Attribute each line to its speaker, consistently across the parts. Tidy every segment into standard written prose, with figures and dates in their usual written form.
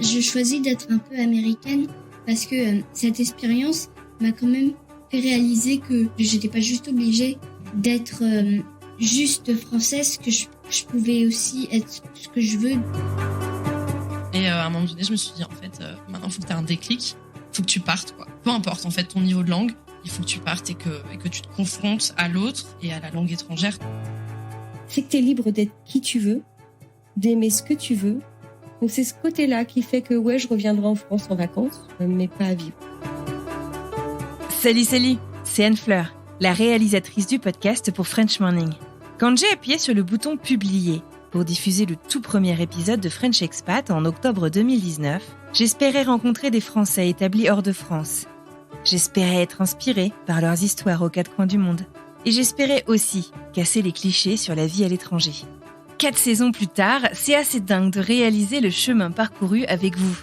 Speaker 1: Je choisis d'être un peu américaine parce que cette expérience m'a quand même fait réaliser que j'étais pas juste obligée d'être juste française, que je pouvais aussi être ce que je veux.
Speaker 2: Et à un moment donné, je me suis dit, en fait, maintenant, il faut que tu aies un déclic, il faut que tu partes, quoi. Peu importe, en fait, ton niveau de langue, il faut que tu partes et que tu te confrontes à l'autre et à la langue étrangère.
Speaker 3: C'est que tu es libre d'être qui tu veux, d'aimer ce que tu veux. Donc c'est ce côté-là qui fait que ouais, je reviendrai en France en vacances, mais pas à vivre.
Speaker 4: Salut, c'est Anne Fleur, la réalisatrice du podcast pour French Morning. Quand j'ai appuyé sur le bouton « Publier » pour diffuser le tout premier épisode de French Expat en octobre 2019, j'espérais rencontrer des Français établis hors de France. J'espérais être inspirée par leurs histoires aux quatre coins du monde. Et j'espérais aussi casser les clichés sur la vie à l'étranger. 4 saisons plus tard, c'est assez dingue de réaliser le chemin parcouru avec vous.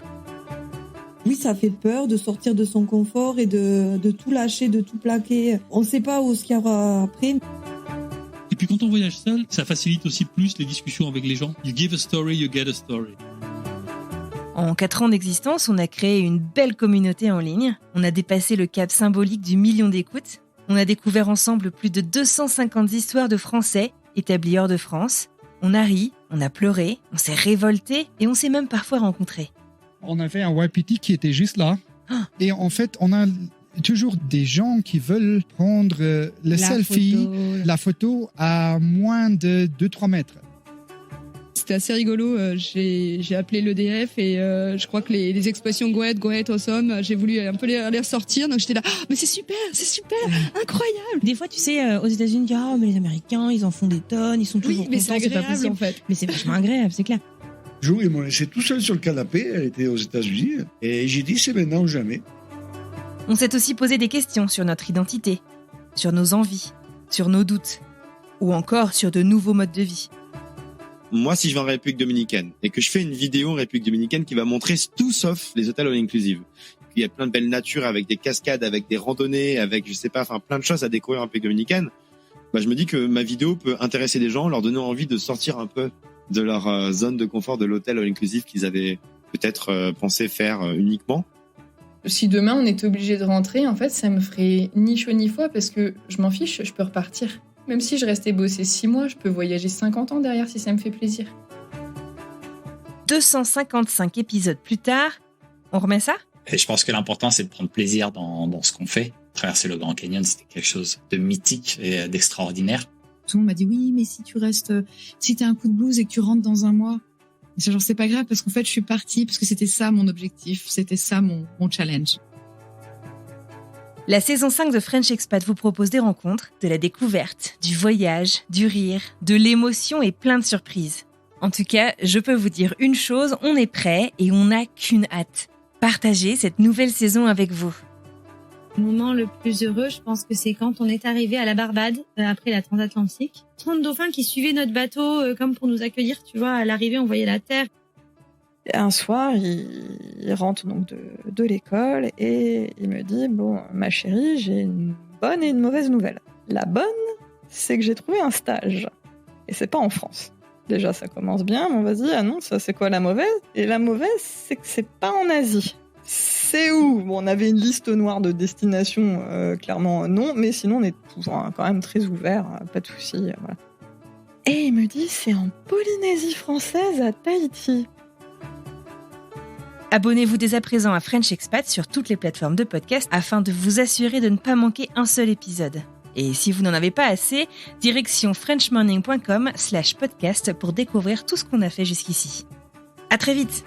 Speaker 5: Oui, ça fait peur de sortir de son confort et de tout lâcher, de tout plaquer. On ne sait pas où ce qu'il y aura après.
Speaker 6: Et puis quand on voyage seul, ça facilite aussi plus les discussions avec les gens. You give a story, you get a story.
Speaker 4: En 4 ans d'existence, on a créé une belle communauté en ligne. On a dépassé le cap symbolique du 1 million d'écoutes. On a découvert ensemble plus de 250 histoires de Français établis hors de France. On a ri, on a pleuré, on s'est révolté et on s'est même parfois rencontrés.
Speaker 7: On avait un YPT qui était juste là. Et en fait, on a toujours des gens qui veulent prendre le selfie, la photo à moins de 2-3 mètres.
Speaker 8: C'était assez rigolo. J'ai appelé l'EDF et je crois que les expressions go ahead, awesome, j'ai voulu un peu les ressortir. Donc j'étais là, mais c'est super, incroyable.
Speaker 9: Des fois, tu sais, aux États-Unis, mais les Américains, ils en font des tonnes, ils sont toujours
Speaker 8: mais
Speaker 9: contents,
Speaker 8: c'est agréable,
Speaker 9: pas possible.
Speaker 8: en fait.
Speaker 9: Mais c'est vachement agréable, c'est clair.
Speaker 10: Un jour, ils m'ont laissé tout seul sur le canapé, elle était aux États-Unis, et j'ai dit c'est maintenant ou jamais.
Speaker 4: On s'est aussi posé des questions sur notre identité, sur nos envies, sur nos doutes, ou encore sur de nouveaux modes de vie.
Speaker 11: Moi, si je vais en République dominicaine et que je fais une vidéo en République dominicaine qui va montrer tout sauf les hôtels all inclusive, il y a plein de belles natures avec des cascades, avec des randonnées, avec plein de choses à découvrir en République dominicaine, je me dis que ma vidéo peut intéresser des gens, leur donner envie de sortir un peu de leur zone de confort de l'hôtel all inclusive qu'ils avaient peut-être pensé faire uniquement.
Speaker 12: Si demain on était obligé de rentrer, en fait, ça me ferait ni chaud ni froid parce que je m'en fiche, je peux repartir. Même si je restais bosser 6 mois, je peux voyager 50 ans derrière si ça me fait plaisir.
Speaker 4: 255 épisodes plus tard, on remet ça ?
Speaker 13: Et je pense que l'important, c'est de prendre plaisir dans ce qu'on fait. Traverser le Grand Canyon, c'était quelque chose de mythique et d'extraordinaire.
Speaker 14: Tout le monde m'a dit oui, mais si t'as un coup de blues et que tu rentres dans un mois, c'est pas grave parce qu'en fait, je suis partie parce que c'était ça mon objectif, c'était ça mon challenge.
Speaker 4: La saison 5 de French Expat vous propose des rencontres, de la découverte, du voyage, du rire, de l'émotion et plein de surprises. En tout cas, je peux vous dire une chose, on est prêts et on n'a qu'une hâte. Partagez cette nouvelle saison avec vous.
Speaker 15: Le moment le plus heureux, je pense que c'est quand on est arrivé à la Barbade, après la transatlantique. 30 dauphins qui suivaient notre bateau comme pour nous accueillir, tu vois, à l'arrivée, on voyait la terre.
Speaker 5: Un soir, il rentre donc de l'école et il me dit « Bon, ma chérie, j'ai une bonne et une mauvaise nouvelle. La bonne, c'est que j'ai trouvé un stage. Et c'est pas en France. Déjà, ça commence bien, mais on va se dire « Ah non, ça c'est quoi la mauvaise ?» Et la mauvaise, c'est que c'est pas en Asie. C'est où ? Bon, on avait une liste noire de destinations, clairement non, mais sinon on est toujours quand même très ouvert, pas de soucis. Voilà. Et il me dit « C'est en Polynésie française, à Tahiti. »
Speaker 4: Abonnez-vous dès à présent à French Expat sur toutes les plateformes de podcast afin de vous assurer de ne pas manquer un seul épisode. Et si vous n'en avez pas assez, direction frenchmorning.com/podcast pour découvrir tout ce qu'on a fait jusqu'ici. À très vite!